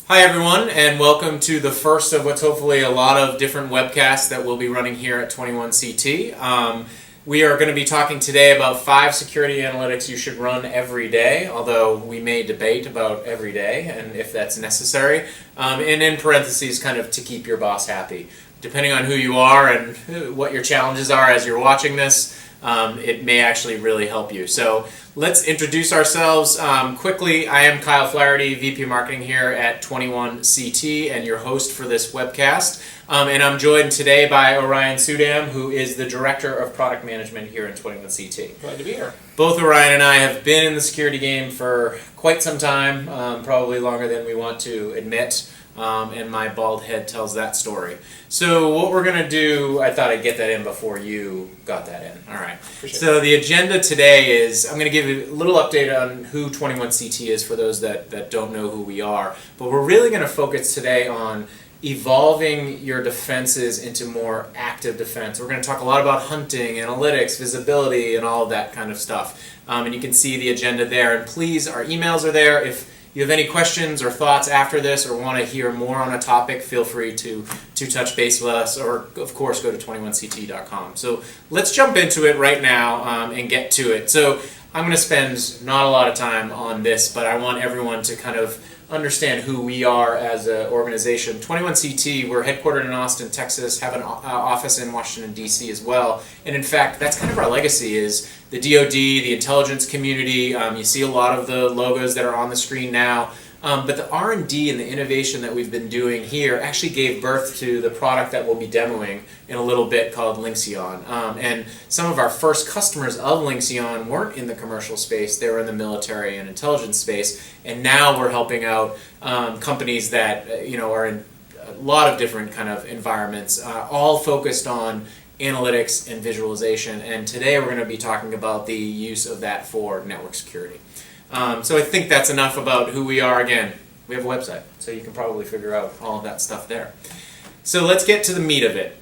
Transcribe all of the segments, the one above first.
Hi everyone, and welcome to the first of what's hopefully a lot of different webcasts that we'll be running here at 21CT. We are going to be talking today about 5 security analytics you should run every day, although we may debate about every day and if that's necessary, and in parentheses kind of to keep your boss happy. Depending on who you are and what your challenges are as you're watching this, it may actually really help you. So let's introduce ourselves quickly. I am Kyle Flaherty, VP Marketing here at 21CT and your host for this webcast. And I'm joined today by Orion Sudam, who is the Director of Product Management here at 21CT. Glad to be here. Both Orion and I have been in the security game for quite some time, probably longer than we want to admit. And my bald head tells that story. So what we're going to do, I thought I'd get that in before you got that in. All right. So the agenda today is, I'm going to give you a little update on who 21CT is for those that don't know who we are. But we're really going to focus today on evolving your defenses into more active defense. We're going to talk a lot about hunting, analytics, visibility, and all of that kind of stuff. And you can see the agenda there. And please, our emails are there. If you have any questions or thoughts after this or want to hear more on a topic, feel free to touch base with us or, of course, go to 21ct.com. So let's jump into it right now and get to it. So I'm going to spend not a lot of time on this, but I want everyone to kind of understand who we are as an organization. 21CT, we're headquartered in Austin, Texas, have an office in Washington, D.C. as well. And in fact, that's kind of our legacy is the DoD, the intelligence community. You see a lot of the logos that are on the screen now. But the R&D and the innovation that we've been doing here actually gave birth to the product that we'll be demoing in a little bit called Lynxeon. And some of our first customers of Lynxeon weren't in the commercial space, they were in the military and intelligence space. And now we're helping out companies that are in a lot of different kind of environments, all focused on analytics and visualization. And today we're going to be talking about the use of that for network security. So I think that's enough about who we are. Again, we have a website, so you can probably figure out all of that stuff there. So let's get to the meat of it.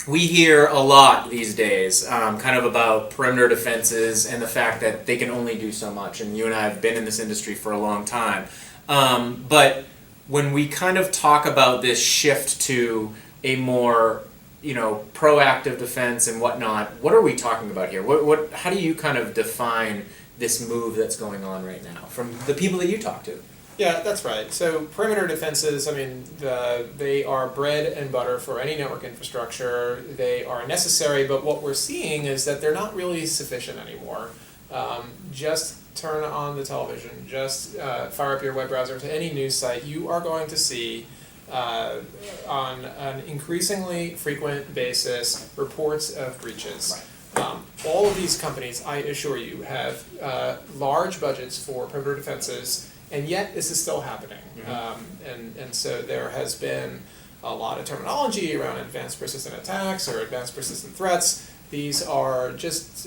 We hear a lot these days kind of about perimeter defenses and the fact that they can only do so much. And you and I have been in this industry for a long time. But when we kind of talk about this shift to a more proactive defense and whatnot, what are we talking about here? How do you kind of define this move that's going on right now from the people that you talk to? Yeah, that's right. So perimeter defenses, they are bread and butter for any network infrastructure. They are necessary, but what we're seeing is that they're not really sufficient anymore. Just turn on the television, just fire up your web browser to any news site, you are going to see on an increasingly frequent basis reports of breaches. Right. All of these companies, I assure you, have large budgets for perimeter defenses, and yet this is still happening. Mm-hmm. And so there has been a lot of terminology around advanced persistent attacks or advanced persistent threats. These are just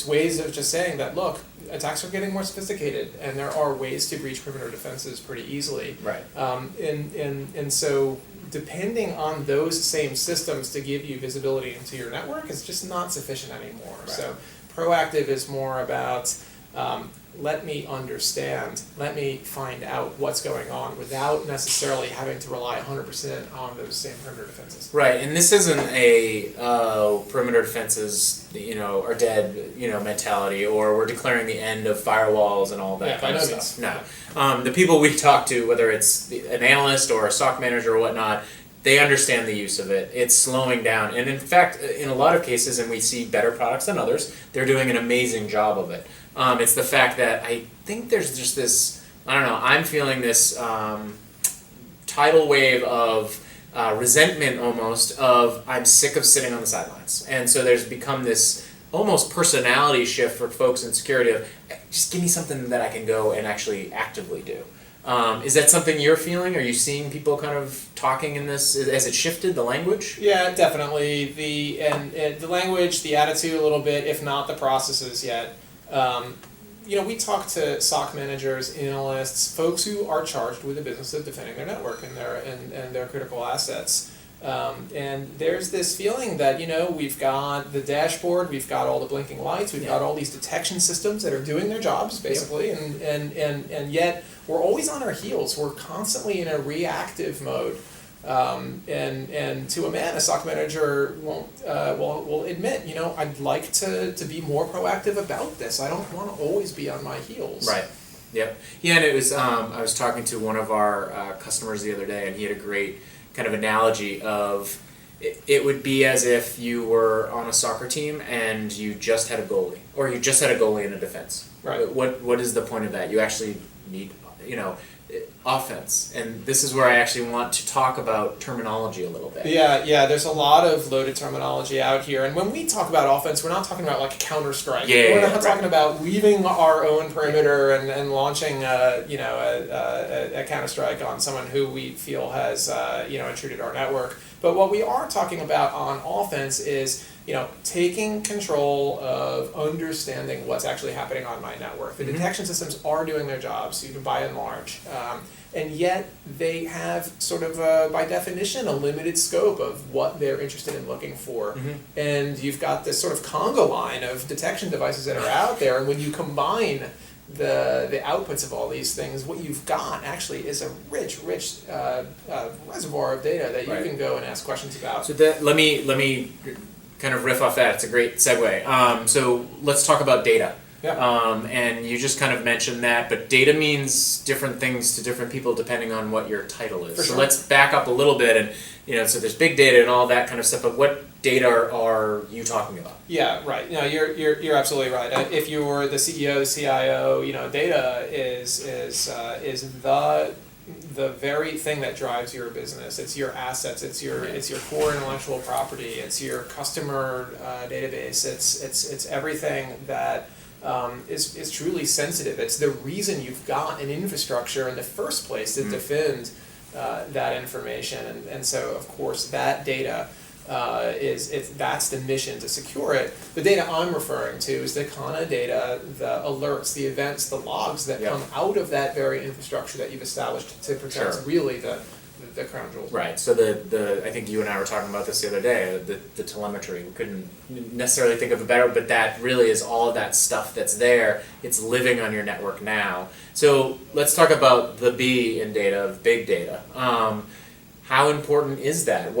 ways of just saying that, look, attacks are getting more sophisticated, and there are ways to breach perimeter defenses pretty easily. Right. And so depending on those same systems to give you visibility into your network is just not sufficient anymore. Right. So proactive is more about let me understand, let me find out what's going on without necessarily having to rely 100% on those same perimeter defenses. Right, and this isn't a perimeter defenses are dead mentality, or we're declaring the end of firewalls and all that kind of stuff. No. The people we talk to, whether it's an analyst or a SOC manager or whatnot, they understand the use of it. It's slowing down. And in fact, in a lot of cases, and we see better products than others, they're doing an amazing job of it. It's the fact that I think there's just this, I'm feeling this tidal wave of resentment almost of I'm sick of sitting on the sidelines. And so there's become this almost personality shift for folks in security of just give me something that I can go and actually actively do. Is that something you're feeling? Are you seeing people kind of talking in this? Has it shifted the language? Yeah, definitely. The language, the attitude a little bit, if not the processes yet. We talk to SOC managers, analysts, folks who are charged with the business of defending their network and their critical assets. And there's this feeling that, we've got the dashboard, we've got all the blinking lights, we've got all these detection systems that are doing their jobs, basically, and yet we're always on our heels. We're constantly in a reactive mode. And to a man, a SOC manager will admit, I'd like to be more proactive about this. I don't want to always be on my heels. Right. Yep. Yeah, and it was I was talking to one of our customers the other day, and he had a great kind of analogy of it would be as if you were on a soccer team and you just had a goalie, or you just had a goalie in a defense. Right. What is the point of that? You actually need, offense, and this is where I actually want to talk about terminology a little bit. Yeah, there's a lot of loaded terminology out here, and when we talk about offense, we're not talking about like Counter-Strike. We're not talking about leaving our own perimeter and launching a Counter-Strike on someone who we feel has intruded our network. But what we are talking about on offense is taking control of understanding what's actually happening on my network. The detection systems are doing their jobs, by and large, and yet they have sort of, by definition, a limited scope of what they're interested in looking for. And you've got this sort of Congo line of detection devices that are out there, and when you combine the outputs of all these things, what you've got actually is a rich reservoir of data that you can go and ask questions about. So let me kind of riff off that. It's a great segue. So let's talk about data. Yeah. And you just kind of mentioned that, but data means different things to different people depending on what your title is. For sure. So let's back up a little bit, and so there's big data and all that kind of stuff. But what data are you talking about? Yeah, right. No, you're absolutely right. If you're the CEO, CIO, data is the very thing that drives your business. It's your assets. It's your core intellectual property. It's your customer database. It's everything that is truly sensitive. It's the reason you've got an infrastructure in the first place to defend that information. And so, of course, that data that's the mission to secure it. The data I'm referring to is the kind of data, the alerts, the events, the logs that come out of that very infrastructure that you've established to protect really the crown jewels. Right. So I think you and I were talking about this the other day. The telemetry, we couldn't necessarily think of a better, but that really is all of that stuff that's there. It's living on your network now. So let's talk about the B in data, of big data. How important is that?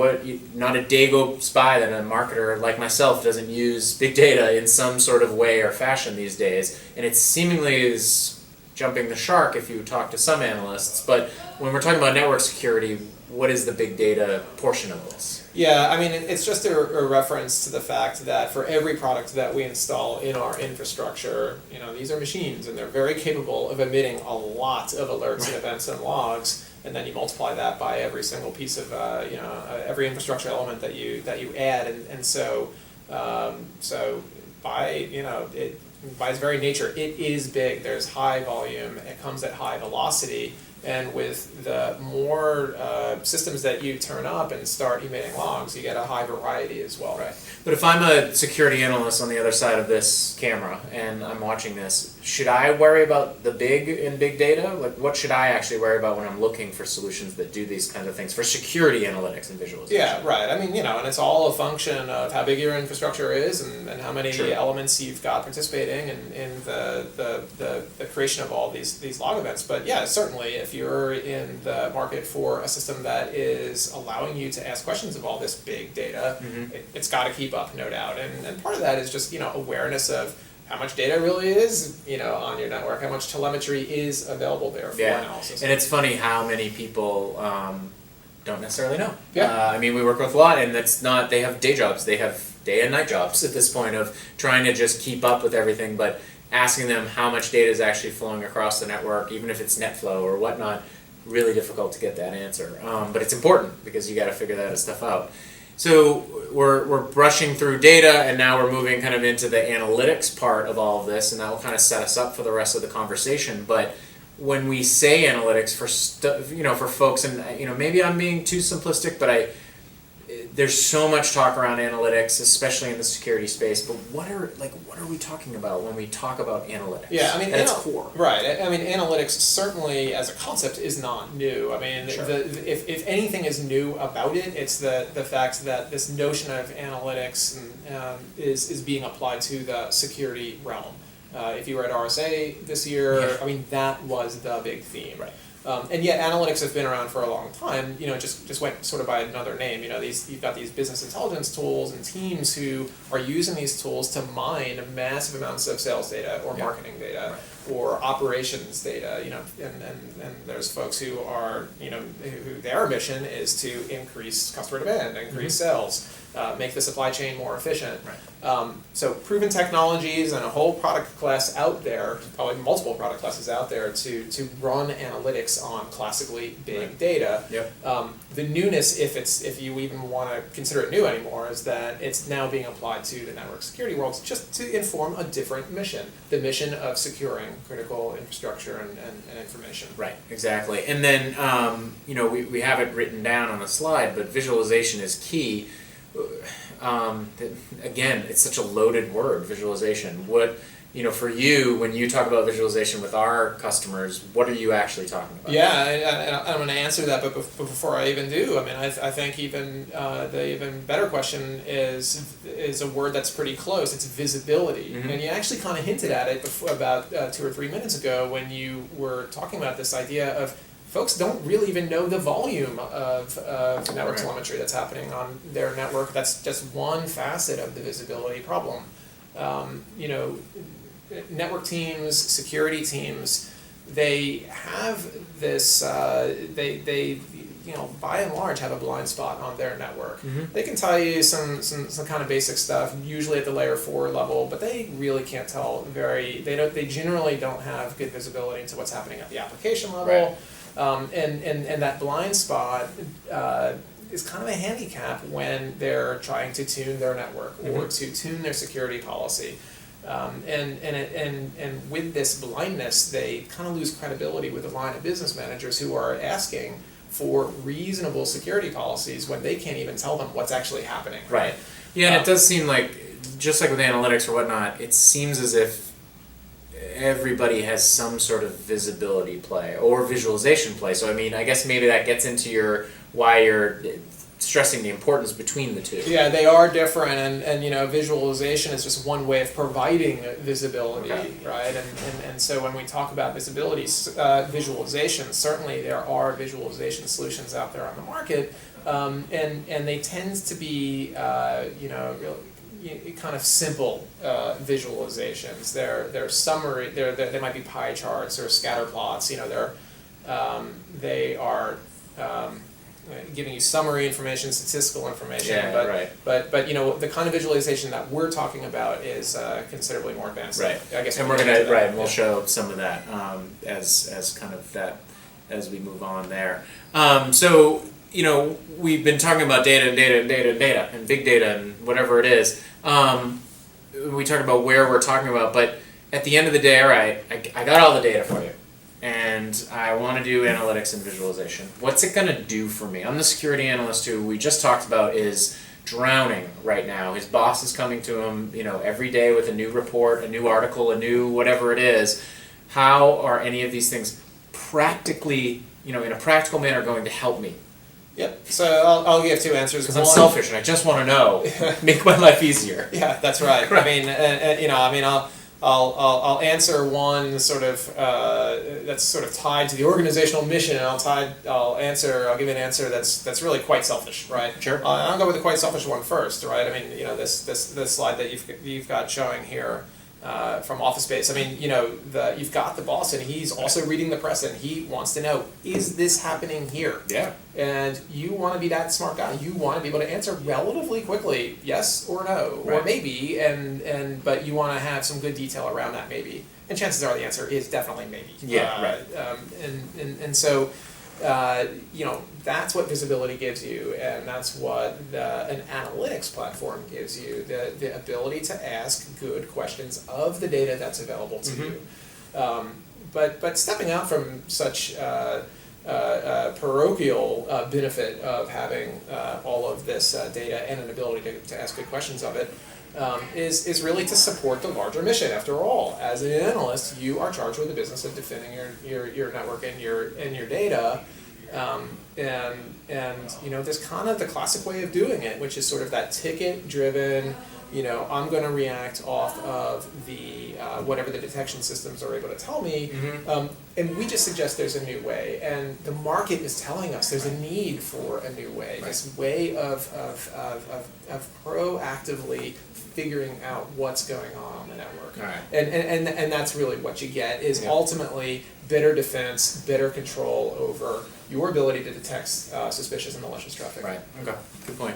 Not a day goes by that a marketer like myself doesn't use big data in some sort of way or fashion these days, and it seemingly is jumping the shark if you talk to some analysts. But when we're talking about network security, what is the big data portion of this? Yeah, I mean, it's just a reference to the fact that for every product that we install in our infrastructure, these are machines, and they're very capable of emitting a lot of alerts and events and logs. And then you multiply that by every single piece of every infrastructure element that you add, and so by its very nature, it is big. There's high volume. It comes at high velocity. And with the more systems that you turn up and start emitting logs, you get a high variety as well. Right. But if I'm a security analyst on the other side of this camera and I'm watching this, should I worry about the big in big data? Like, what should I actually worry about when I'm looking for solutions that do these kinds of things for security analytics and visualization? Yeah, right. I mean, and it's all a function of how big your infrastructure is and how many elements you've got participating in the creation of all these log events. But yeah, certainly if you're in the market for a system that is allowing you to ask questions of all this big data, it's got to keep up, no doubt. And part of that is just awareness of how much data really is on your network, how much telemetry is available there for analysis. And it's funny how many people don't necessarily know. Yeah. I mean, we work with a lot, and that's not. They have day jobs. They have day and night jobs at this point of trying to just keep up with everything, but asking them how much data is actually flowing across the network, even if it's NetFlow or whatnot, really difficult to get that answer. But it's important because you got to figure that stuff out. So we're brushing through data, and now we're moving kind of into the analytics part of all of this, and that will kind of set us up for the rest of the conversation. But when we say analytics for folks, and maybe I'm being too simplistic, but there's so much talk around analytics, especially in the security space. But what are we talking about when we talk about analytics? Yeah, I mean, at its core. Right. I mean, analytics certainly as a concept is not new. I mean, if anything is new about it, it's the fact that this notion of analytics is being applied to the security realm. If you were at RSA this year, I mean, that was the big theme. Right. And yet analytics have been around for a long time, just went sort of by another name. You've got these business intelligence tools and teams who are using these tools to mine massive amounts of sales data or marketing data or operations data, and there's folks who are, who their mission is to increase customer demand, increase sales, make the supply chain more efficient. Right. So proven technologies and a whole product class out there, probably multiple product classes out there to run analytics on classically big data. Yep. The newness, if you even want to consider it new anymore, is that it's now being applied to the network security world just to inform a different mission, the mission of securing critical infrastructure and information. Right, exactly. And then, we have it written down on the slide, but visualization is key. Again, it's such a loaded word, visualization. What, for you, when you talk about visualization with our customers, what are you actually talking about? Yeah, I'm going to answer that, but before I even do, I mean, I think even the even better question is a word that's pretty close. It's visibility, and you actually kind of hinted at it about 2 or 3 minutes ago when you were talking about this idea of folks don't really even know the volume of network telemetry that's happening on their network. That's just one facet of the visibility problem. Network teams, security teams, they have this, they by and large have a blind spot on their network. They can tell you some kind of basic stuff, usually at the layer 4 level, but they really can't tell they generally don't have good visibility into what's happening at the application level. Right. And that blind spot is kind of a handicap when they're trying to tune their network or to tune their security policy. And with this blindness, they kind of lose credibility with a line of business managers who are asking for reasonable security policies when they can't even tell them what's actually happening. Right. Yeah, and it does seem like, just like with analytics or whatnot, it seems as if everybody has some sort of visibility play or visualization play. So, I mean, I guess maybe that gets into why you're stressing the importance between the two. Yeah, they are different, and visualization is just one way of providing visibility, right? And so when we talk about visualization, certainly there are visualization solutions out there on the market, and they tend to be kind of simple visualizations. They're summary. They might be pie charts or scatter plots. They are giving you summary information, statistical information. Yeah, but the kind of visualization that we're talking about is considerably more advanced. Right. I guess. And we'll show some of that as kind of that as we move on there. So we've been talking about data and big data and whatever it is. We talk about where we're talking about, but at the end of the day, all right, I got all the data for you, and I want to do analytics and visualization. What's it going to do for me? I'm the security analyst who we just talked about is drowning right now. His boss is coming to him, every day with a new report, a new article, a new whatever it is. How are any of these things practically, in a practical manner, going to help me? Yep. So I'll give two answers. Because I'm selfish and I just want to know, make my life easiir. Yeah, that's right. I'll answer one sort of that's sort of tied to the organizational mission, and I'll give an answer that's really quite selfish, right? Sure. I'll go with the quite selfish one first, right? I mean, this slide that you've got showing here. From Office Space. I mean, you've got the boss, and he's also reading the press, and he wants to know, is this happening here? Yeah. And you want to be that smart guy. You want to be able to answer relatively quickly, yes or no, or maybe, but you want to have some good detail around that maybe. And chances are the answer is definitely maybe. Yeah. Right. And so. That's what visibility gives you, and that's what an analytics platform gives you, the ability to ask good questions of the data that's available to you. But stepping out from such parochial benefit of having all of this data and an ability to ask good questions of it is really to support the larger mission. After all, as an analyst, you are charged with the business of defending your network and your data. And there's kind of the classic way of doing it, which is sort of that ticket-driven, I'm going to react off of the whatever the detection systems are able to tell me, and we just suggest there's a new way, and the market is telling us there's a need for a new way, this way of proactively figuring out what's going on the network, and that's really what you get is ultimately better defense, better control over your ability to detect suspicious and malicious traffic. Right. Okay. Good point.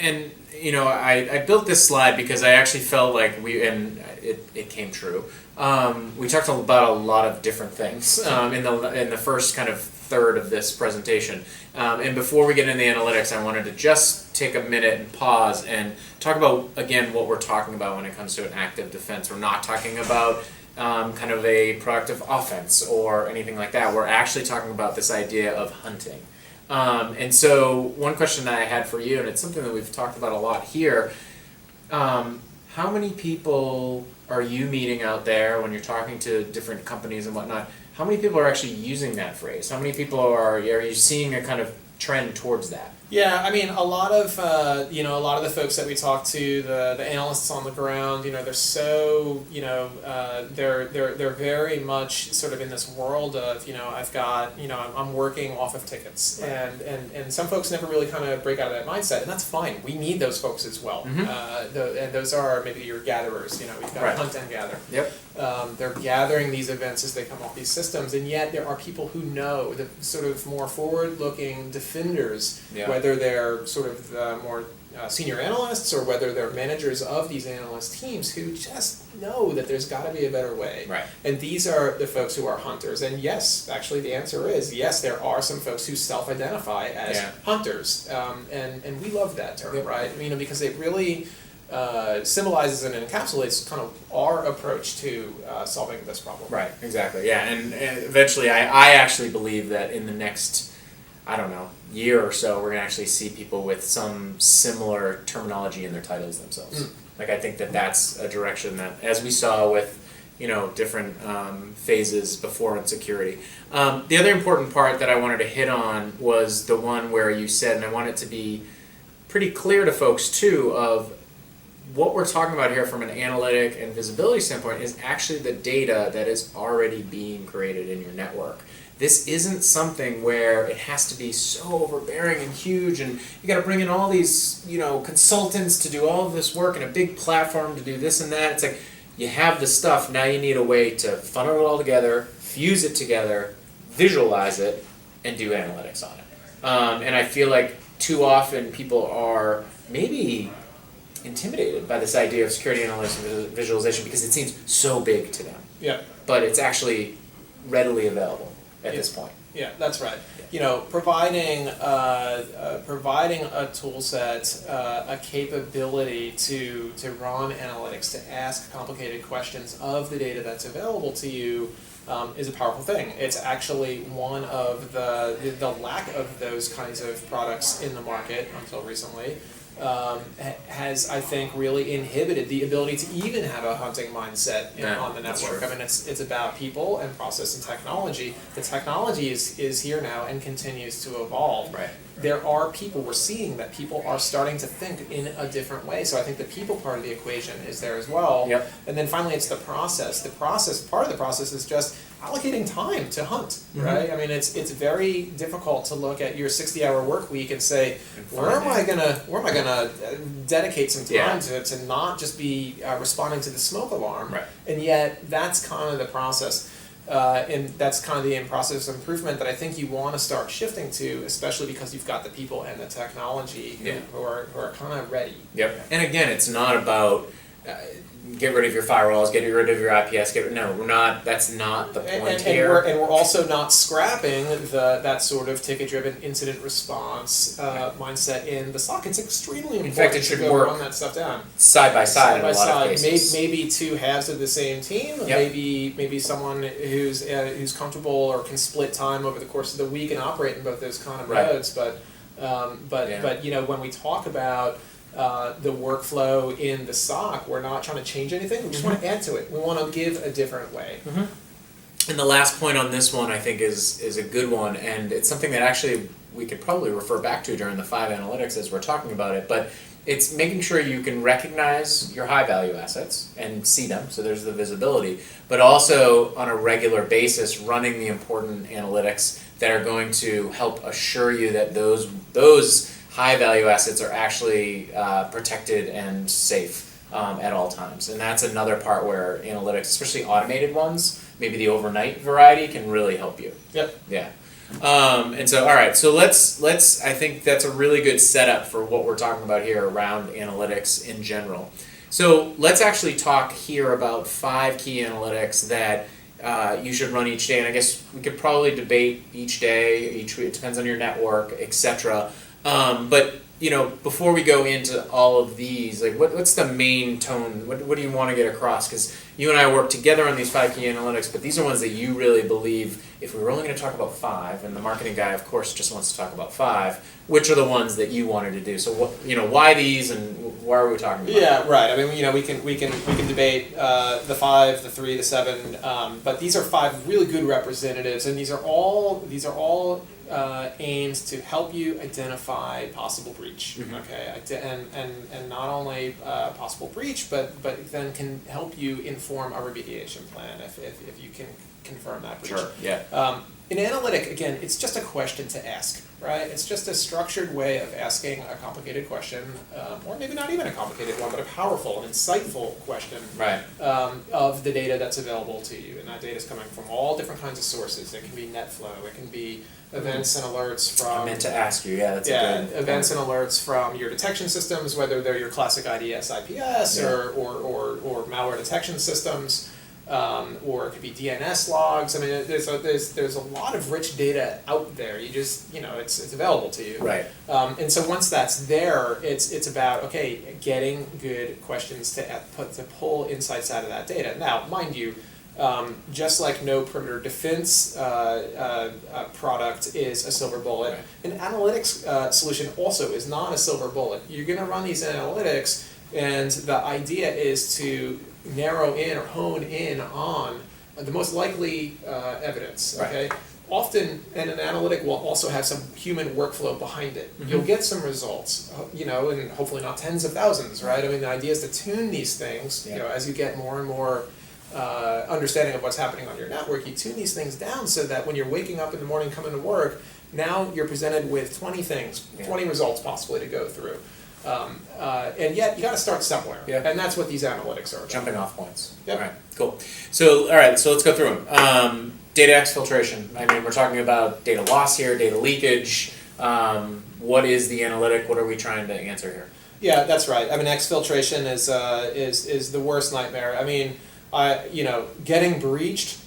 And I built this slide because I actually felt like it came true. We talked about a lot of different things in the first kind of third of this presentation. And before we get into the analytics, I wanted to just take a minute and pause and talk about again what we're talking about when it comes to an active defense. We're not talking about kind of a proactive offense or anything like that. We're actually talking about this idea of hunting. And so one question that I had for you, and it's something that we've talked about a lot here, how many people are you meeting out there when you're talking to different companies and whatnot? How many people are actually using that phrase? How many people are you seeing a kind of trend towards that? Yeah, I mean, a lot of the folks that we talk to, the analysts on the ground, they're so, they're very much sort of in this world of, I've got, I'm working off of tickets, and some folks never really kind of break out of that mindset, and that's fine. We need those folks as well, and those are maybe your gatherers. We've got hunt and gather. Yep. They're gathering these events as they come off these systems, and yet there are people who know the sort of more forward-looking defenders, whether they're sort of the more senior analysts or whether they're managers of these analyst teams who just know that there's got to be a better way. Right. And these are the folks who are hunters. And yes, actually the answer is yes, there are some folks who self-identify as hunters, and we love that term, right? Because it really symbolizes and encapsulates kind of our approach to solving this problem. Right, exactly, yeah. And eventually I actually believe that in the next, year or so, we're going to actually see people with some similar terminology in their titles themselves. Like, I think that that's a direction that, as we saw with, different phases before in security. The other important part that I wanted to hit on was the one where you said, and I want it to be pretty clear to folks too, of what we're talking about here from an analytic and visibility standpoint is actually the data that is already being created in your network. This isn't something where it has to be so overbearing and huge, and you got to bring in all these, consultants to do all of this work and a big platform to do this and that. It's like you have the stuff. Now you need a way to funnel it all together, fuse it together, visualize it, and do analytics on it. And I feel like too often people are maybe intimidated by this idea of security analytics and visualization because it seems so big to them. Yeah. But it's actually readily available at this point. Yeah, that's right. Providing a tool set, a capability to run analytics, to ask complicated questions of the data that's available to you is a powerful thing. It's actually one of the lack of those kinds of products in the market until recently. Has, I think, really inhibited the ability to even have a hunting mindset on the network. I mean, it's about people and process and technology. The technology is here now and continues to evolve. Right. There are people, we're seeing that people are starting to think in a different way. So I think the people part of the equation is there as well. Yep. And then finally, it's the process. Part of the process is just allocating time to hunt, right? I mean, it's very difficult to look at your 60-hour work week and say, where am I gonna dedicate some time to not just be responding to the smoke alarm? Right. And yet, that's kind of the process. And that's kind of the process of improvement that I think you want to start shifting to, especially because you've got the people and the technology who are kind of ready. Yep. And again, it's not about get rid of your firewalls, get rid of your IPS. We're not. That's not the point here. And we're also not scrapping that sort of ticket-driven incident response mindset in the SOC. It's extremely important. In fact, it should to work run that stuff down side by side in a lot of cases. Maybe two halves of the same team. Yep. Maybe someone who's comfortable or can split time over the course of the week and operate in both those kind of modes. But when we talk about the workflow in the SOC, we're not trying to change anything. We just want to add to it. We want to give a different way. And the last point on this one, I think, is a good one, and it's something that actually we could probably refer back to during the 5 analytics as we're talking about it. But it's making sure you can recognize your high value assets and see them, so there's the visibility, but also on a regular basis running the important analytics that are going to help assure you that those high value assets are actually protected and safe at all times. And that's another part where analytics, especially automated ones, maybe the overnight variety, can really help you. Yep. Yeah. And so, all right, so let's, I think that's a really good setup for what we're talking about here around analytics in general. So let's actually talk here about 5 key analytics that you should run each day. And I guess we could probably debate each day, each week, it depends on your network, etc. But you know, before we go into all of these, like what's the main tone? What do you want to get across? Because you and I work together on these 5 key analytics, but these are ones that you really believe, if we were only going to talk about 5, and the marketing guy, of course, just wants to talk about 5, which are the ones that you wanted to do? So what, you know, why these, and why are we talking about? Yeah, right. I mean, you know, we can debate the 5, the 3, the 7, but these are 5 really good representatives, and these are all aimed to help you identify possible breach. Mm-hmm. Okay, and not only possible breach, but then can help you inform a remediation plan if you can confirm that breach. Sure. Yeah. In analytic, again, it's just a question to ask, right? It's just a structured way of asking a complicated question, or maybe not even a complicated one, but a powerful and insightful question, Right. Of the data that's available to you. And that data is coming from all different kinds of sources. It can be net flow, it can be events and alerts from... I meant to ask you, yeah, that's a good... events and alerts from your detection systems, whether they're your classic IDS, IPS, or malware detection systems. Or it could be DNS logs. I mean, there's a lot of rich data out there. You just, you know, it's available to you. Right. And so once that's there, it's about, okay, getting good questions to pull insights out of that data. Now, mind you, just like no perimeter defense product is a silver bullet, Right. an analytics solution also is not a silver bullet. You're going to run these analytics, and the idea is to narrow in or hone in on the most likely evidence. Okay. Right. Often, and an analytic will also have some human workflow behind it. Mm-hmm. You'll get some results, you know, and hopefully not tens of thousands, right? I mean, the idea is to tune these things, you know, as you get more and more understanding of what's happening on your network, you tune these things down so that when you're waking up in the morning, coming to work, now you're presented with 20 things, 20 results possibly to go through. And yet, you got to start somewhere, and that's what these analytics are about. Jumping off points. Yep. All right, cool. So, all right, so let's go through them. Data exfiltration. I mean, we're talking about data loss here, data leakage. What is the analytic? What are we trying to answer here? Yeah, that's right. I mean, exfiltration is the worst nightmare. I mean, you know, getting breached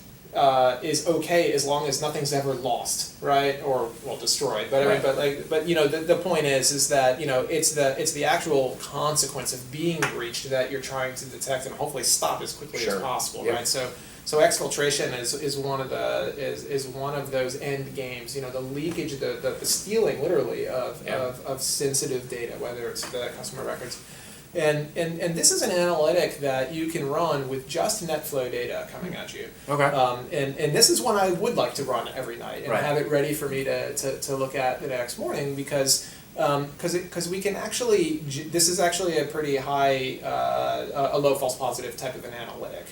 is okay as long as nothing's ever lost, right? Or destroyed. But right. I mean, but you know, the point is that, you know, it's the actual consequence of being breached that you're trying to detect and hopefully stop as quickly as possible, right? So exfiltration is one of those end games. You know, the leakage, the stealing literally of sensitive data, whether it's the customer records. And this is an analytic that you can run with just NetFlow data coming at you. Okay. And this is one I would like to run every night and right. have it ready for me to look at the next morning because we can actually, this is actually a pretty high, a low false positive type of an analytic.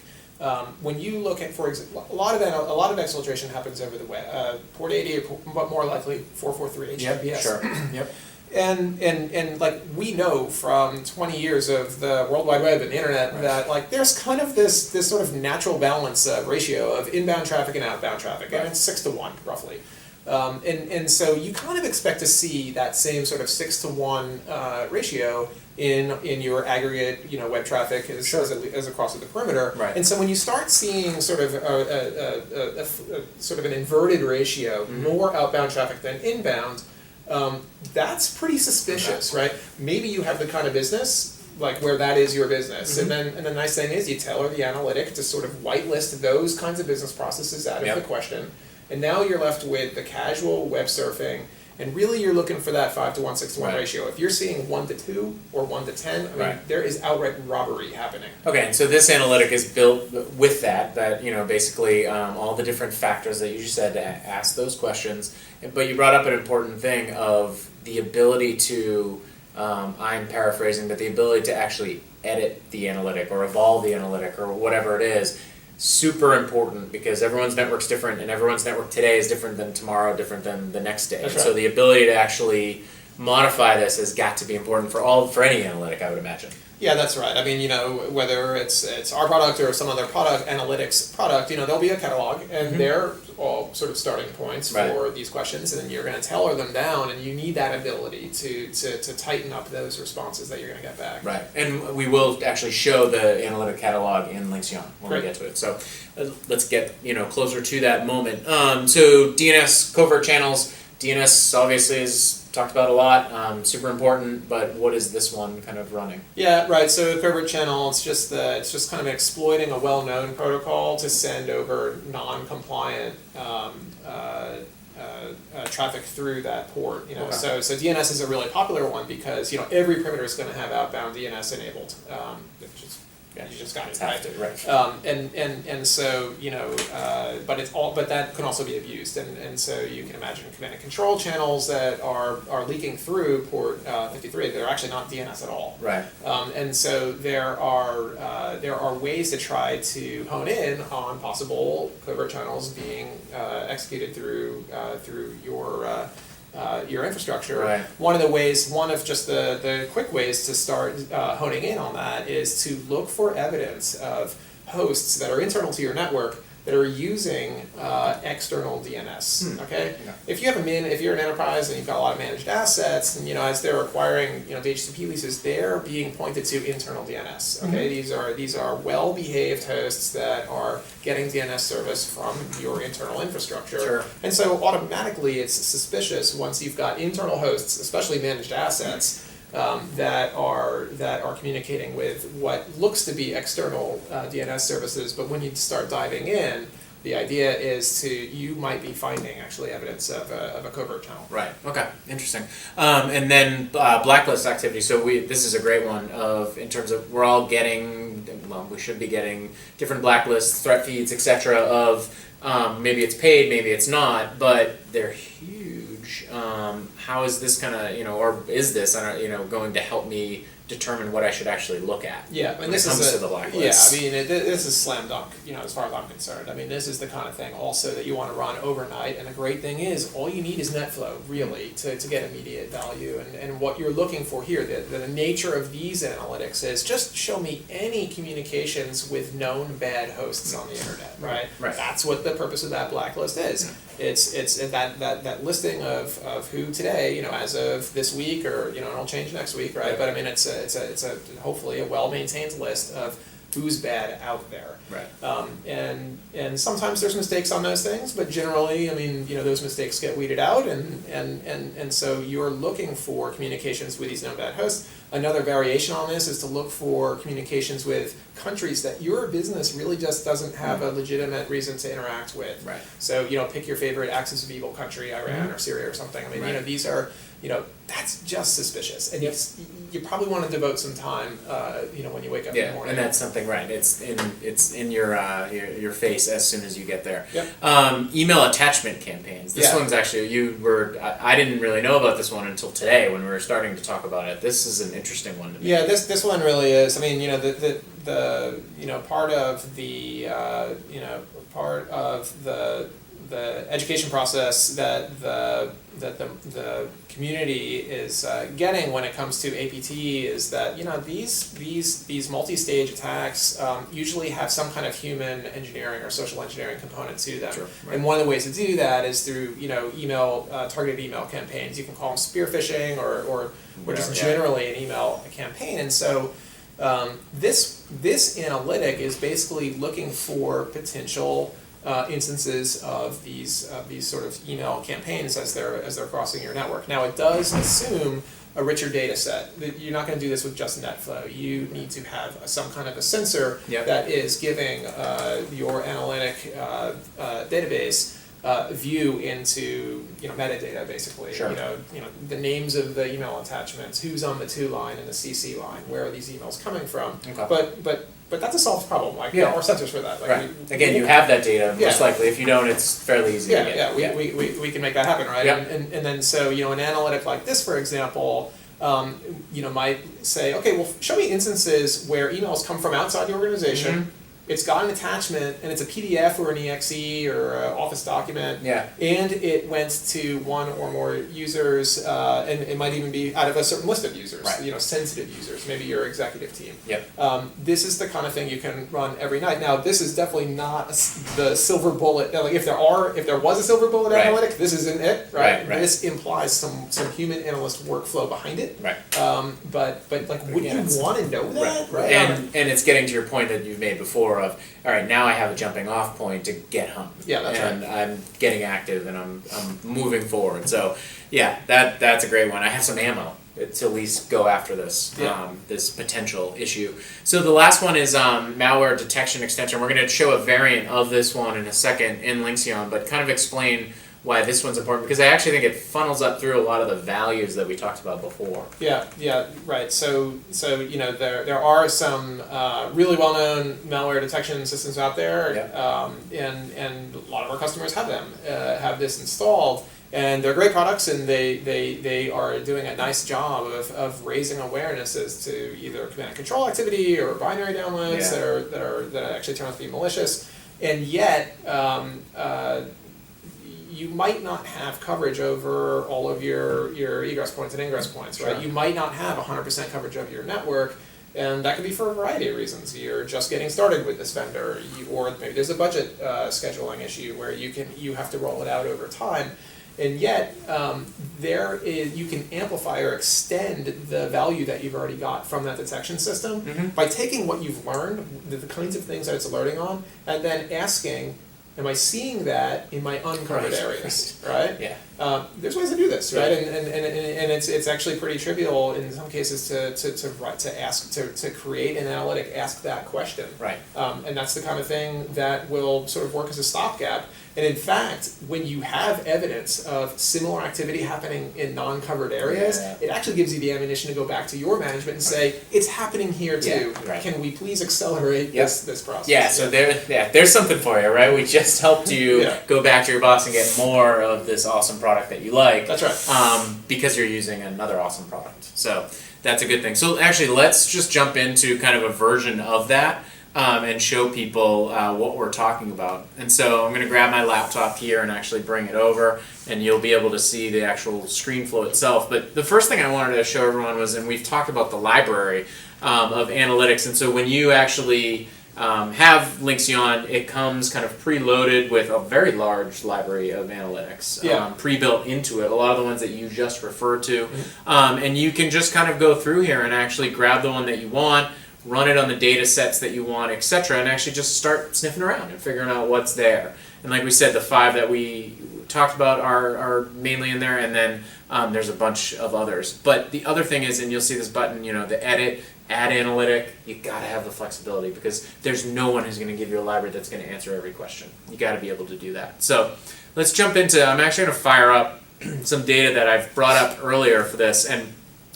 When you look at, for example, a lot of exfiltration happens over the web, port 80, but more likely 443 HTTPS. Yep, sure. Yep. And like we know from 20 years of the World Wide Web and the internet right. that like there's kind of this sort of natural balance ratio of inbound traffic and outbound traffic, right. and it's 6 to 1 roughly. And so you kind of expect to see that same sort of 6 to 1 ratio in your aggregate, you know, web traffic as across the perimeter. Right. And so when you start seeing sort of sort of an inverted ratio, mm-hmm. more outbound traffic than inbound, that's pretty suspicious, right? Maybe you have the kind of business like where that is your business, mm-hmm. and the nice thing is you tailor the analytic to sort of whitelist those kinds of business processes out of the question, and now you're left with the casual web surfing, and really you're looking for that 5 to 1, 6 to 1 right. ratio. If you're seeing 1 to 2 or 1 to 10, I mean, right. there is outright robbery happening. Okay, and so this analytic is built with that you know, basically all the different factors that you just said to ask those questions. But you brought up an important thing of the ability to I'm paraphrasing, but the ability to actually edit the analytic or evolve the analytic or whatever it is, super important because everyone's network's different and everyone's network today is different than tomorrow, different than the next day. That's right. So the ability to actually modify this has got to be important for any analytic, I would imagine. Yeah, that's right. I mean, whether it's our product or some other product, analytics product, there'll be a catalog, and they're all sort of starting points for these questions, and then you're going to tailor them down, and you need that ability to tighten up those responses that you're going to get back. Right, and we will actually show the analytic catalog in Linxion when we get to it. So let's get closer to that moment. So DNS covert channels. DNS obviously is talked about a lot, super important, but what is this one kind of running? Yeah, right, so covert channel, it's just kind of exploiting a well-known protocol to send over non-compliant traffic through that port. Okay. So DNS is a really popular one because every perimeter is going to have outbound DNS enabled, which is you just got it, right? And so but that can also be abused, and so you can imagine command and control channels that are leaking through port 53. They're actually not DNS at all, right? And so there are ways to try to hone in on possible covert channels being executed through your infrastructure. Right. One of just the quick ways to start honing in on that is to look for evidence of hosts that are internal to your network that are using external DNS. Okay, Yeah. if you're an enterprise and you've got a lot of managed assets, and as they're acquiring the HTTP leases, they're being pointed to internal DNS. Okay, these are well-behaved hosts that are getting DNS service from your internal infrastructure. Sure. And so automatically it's suspicious once you've got internal hosts, especially managed assets, that are communicating with what looks to be external DNS services, but when you start diving in, the idea is you might be finding actually evidence of a covert channel. Right. Okay. Interesting. And then blacklist activity. So this is a great one in terms of we're all getting, we should be getting different blacklists, threat feeds, etc. Of maybe it's paid, maybe it's not, but they're huge. How is this kind of or is this going to help me determine what I should actually look at? Yeah, and when this it comes is to the blacklist. Yeah, I mean this is slam dunk. As far as I'm concerned. I mean this is the kind of thing also that you want to run overnight. And the great thing is all you need is NetFlow really to get immediate value. And what you're looking for here, the nature of these analytics is just show me any communications with known bad hosts on the internet. Right. Right. That's what the purpose of that blacklist is. It's that listing of who today, as of this week, or it'll change next week, right? But I mean it's a hopefully a well-maintained list of who's bad out there. Right. And sometimes there's mistakes on those things, but generally, I mean, those mistakes get weeded out, and so you're looking for communications with these known bad hosts. Another variation on this is to look for communications with countries that your business really just doesn't have a legitimate reason to interact with. Right. So, pick your favorite axis of evil country, Iran or Syria or something. I mean, these are, that's just suspicious. And you probably want to devote some time, when you wake up in the morning. And that's something, right? It's in your face as soon as you get there. Yep. Email attachment campaigns. This one's actually I didn't really know about this one until today when we were starting to talk about it. This is an interesting one to me. Yeah, this one really is. I mean, the part of the education process that the community is getting when it comes to APT is that these multi-stage attacks usually have some kind of human engineering or social engineering component to them. Sure, right. And one of the ways to do that is through email targeted email campaigns. You can call them spear phishing or just generally an email campaign. And so this analytic is basically looking for potential instances of these sort of email campaigns as they're crossing your network. Now it does assume a richer data set. You're not going to do this with just NetFlow. You need to have some kind of a sensor that is giving your analytic database view into metadata basically. Sure. The names of the email attachments, who's on the to line and the CC line, where are these emails coming from? Okay. But that's a solved problem. There are sensors for that. Right. Again, you have that data. Most likely, if you don't, it's fairly easy to get. We can make that happen, right? Yep. And then so an analytic like this, for example, might say, okay, well, show me instances where emails come from outside the organization. It's got an attachment, and it's a PDF or an EXE or an Office document, and it went to one or more users, and it might even be out of a certain list of users, sensitive users, maybe your executive team. This is the kind of thing you can run every night. Now, this is definitely not the silver bullet. Like if there was a silver bullet analytic, this isn't it, right? This implies some human analyst workflow behind it. But like, would you want to know that? Right. And it's getting to your point that you've made before of, all right, now I have a jumping off point to get home. And I'm getting active and I'm moving forward. So that's a great one. I have some ammo to at least go after this this potential issue. So the last one is malware detection extension. We're going to show a variant of this one in a second in Linxion, but kind of explain why this one's important, because I actually think it funnels up through a lot of the values that we talked about before. Right. So there are some really well-known malware detection systems out there, and a lot of our customers have them, have this installed, and they're great products, and they are doing a nice job of raising awareness as to either command and control activity or binary downloads that actually turn out to be malicious, and yet. You might not have coverage over all of your egress points and ingress points, right? You might not have 100% coverage of your network, and that could be for a variety of reasons. You're just getting started with this vendor, or maybe there's a budget scheduling issue where you have to roll it out over time, and yet you can amplify or extend the value that you've already got from that detection system by taking what you've learned, the kinds of things that it's alerting on, and then asking, am I seeing that in my uncovered areas, right? There's ways to do this, right? And it's actually pretty trivial in some cases to create an analytic, ask that question, right? And that's the kind of thing that will sort of work as a stopgap. And in fact, when you have evidence of similar activity happening in non-covered areas, it actually gives you the ammunition to go back to your management and say, it's happening here too. Can we please accelerate this process? So there's something for you, right? We just helped you go back to your boss and get more of this awesome product that you like. That's right. Because you're using another awesome product. So that's a good thing. So actually, let's just jump into kind of a version of that. And show people what we're talking about. And so I'm going to grab my laptop here and actually bring it over, and you'll be able to see the actual screen flow itself. But the first thing I wanted to show everyone was, and we've talked about the library of analytics, and so when you actually have Linxion, it comes kind of preloaded with a very large library of analytics pre-built into it, a lot of the ones that you just referred to. And you can just kind of go through here and actually grab the one that you want, run it on the data sets that you want, etc., and actually just start sniffing around and figuring out what's there. And like we said, the 5 that we talked about are mainly in there, and then there's a bunch of others. But the other thing is, and you'll see this button, the edit, add analytic, you gotta have the flexibility, because there's no one who's gonna give you a library that's gonna answer every question. You gotta be able to do that. So let's jump into, I'm actually gonna fire up some data that I've brought up earlier for this, and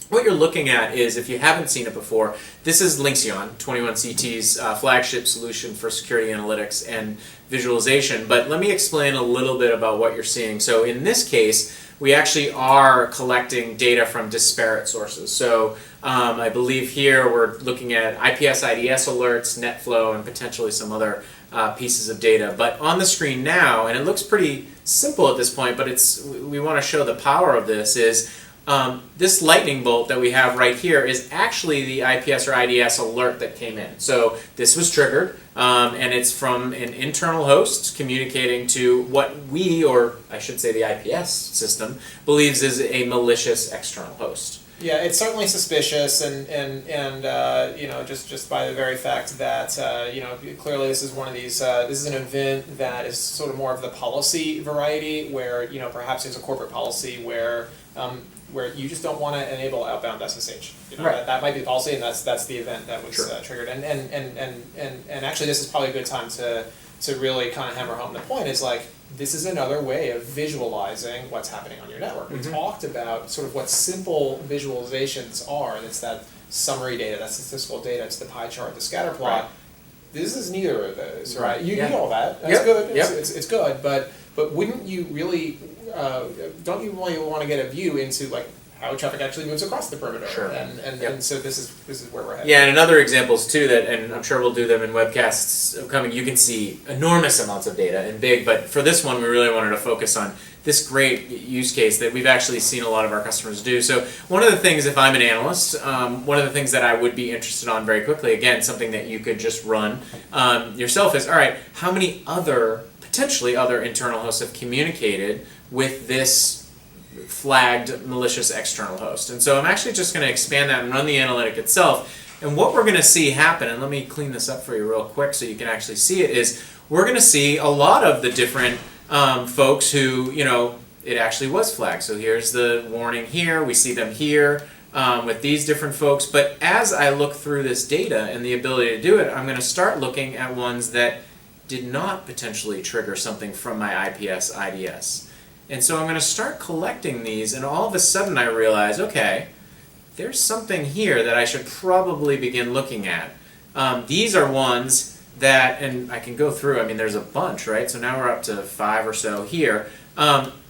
what you're looking at is, if you haven't seen it before, this is Linxion, 21CT's flagship solution for security analytics and visualization. But let me explain a little bit about what you're seeing. So in this case, we actually are collecting data from disparate sources. So I believe here we're looking at IPS IDS alerts, NetFlow, and potentially some other pieces of data. But on the screen now, and it looks pretty simple at this point, but we want to show the power of this, is this lightning bolt that we have right here is actually the IPS or IDS alert that came in. So this was triggered, and it's from an internal host communicating to what we, or I should say the IPS system, believes is a malicious external host. Yeah, it's certainly suspicious, and just by the very fact that clearly this is one of these. This is an event that is sort of more of the policy variety, where perhaps there's a corporate policy where you just don't want to enable outbound SSH. That might be the policy, and that's the event that was triggered. And actually, this is probably a good time to really kind of hammer home the point. Is like, this is another way of visualizing what's happening on your network. We talked about sort of what simple visualizations are, and it's that summary data, that statistical data, it's the pie chart, the scatter plot. Right. This is neither of those, right? You need all that. That's good. It's good, but wouldn't you really, don't you really want to get a view into, like, how traffic actually moves across the perimeter. Sure. And so this is where we're headed. Yeah, and in other examples too, that, and I'm sure we'll do them in webcasts upcoming, you can see enormous amounts of data and big, but for this one we really wanted to focus on this great use case that we've actually seen a lot of our customers do. So one of the things, if I'm an analyst, one of the things that I would be interested on very quickly, again, something that you could just run yourself is, all right, how many potentially other internal hosts have communicated with this flagged malicious external host? And so I'm actually just going to expand that and run the analytic itself. And what we're going to see happen, and let me clean this up for you real quick so you can actually see it, is we're going to see a lot of the different folks who, it actually was flagged. So here's the warning here. We see them here with these different folks. But as I look through this data and the ability to do it, I'm going to start looking at ones that did not potentially trigger something from my IPS IDS. And so I'm going to start collecting these, and all of a sudden I realize, okay, there's something here that I should probably begin looking at. These are ones that, and I can go through, there's a bunch, right? So now we're up to 5 or so here.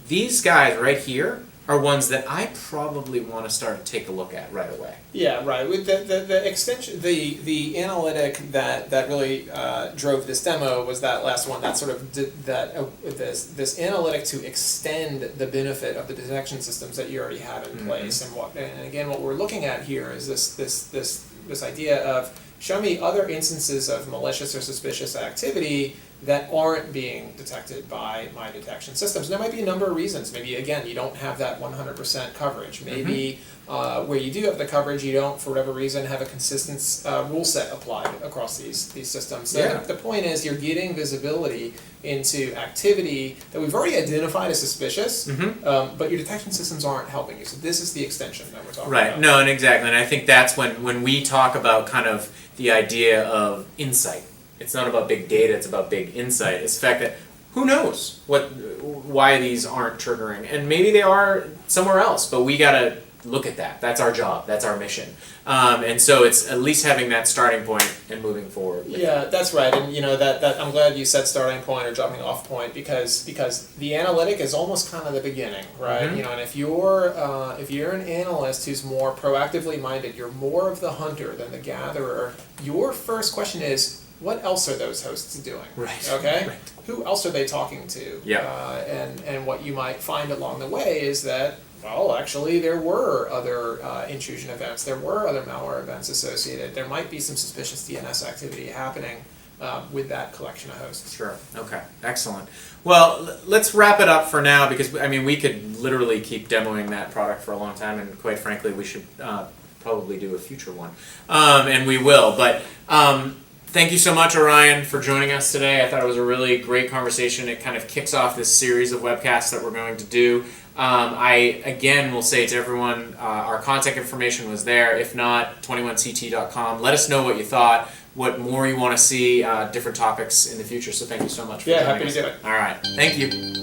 These guys right here are ones that I probably want to start to take a look at right away. Yeah, right. With the extension, the analytic that really drove this demo was that last one. That sort of this analytic to extend the benefit of the detection systems that you already have in place. And again, what we're looking at here is this idea of show me other instances of malicious or suspicious activity that aren't being detected by my detection systems. And there might be a number of reasons. Maybe, again, you don't have that 100% coverage. Maybe where you do have the coverage, you don't, for whatever reason, have a consistent rule set applied across these systems. So the point is you're getting visibility into activity that we've already identified as suspicious, but your detection systems aren't helping you. So this is the extension that we're talking about. Right, no, and exactly. And I think that's when we talk about kind of the idea of insight. It's not about big data, it's about big insight. It's the fact that who knows why these aren't triggering. And maybe they are somewhere else, but we got to look at that. That's our job, that's our mission. And so it's at least having that starting point and moving forward. Yeah, that's right. And that I'm glad you said starting point or jumping off point because the analytic is almost kind of the beginning, right? And if you're an analyst who's more proactively minded, you're more of the hunter than the gatherer. Your first question is, what else are those hosts doing? Right. Okay. Right. Who else are they talking to? Yeah. And what you might find along the way is that, well, actually, there were other intrusion events. There were other malware events associated. There might be some suspicious DNS activity happening with that collection of hosts. Sure. Okay. Excellent. Well, let's wrap it up for now because we could literally keep demoing that product for a long time, and quite frankly, we should probably do a future one, and we will. But thank you so much, Orion, for joining us today. I thought it was a really great conversation. It kind of kicks off this series of webcasts that we're going to do. I, again, will say to everyone, our contact information was there. If not, 21ct.com. Let us know what you thought, what more you want to see, different topics in the future. So thank you so much for joining us. Happy to do it. All right. Thank you.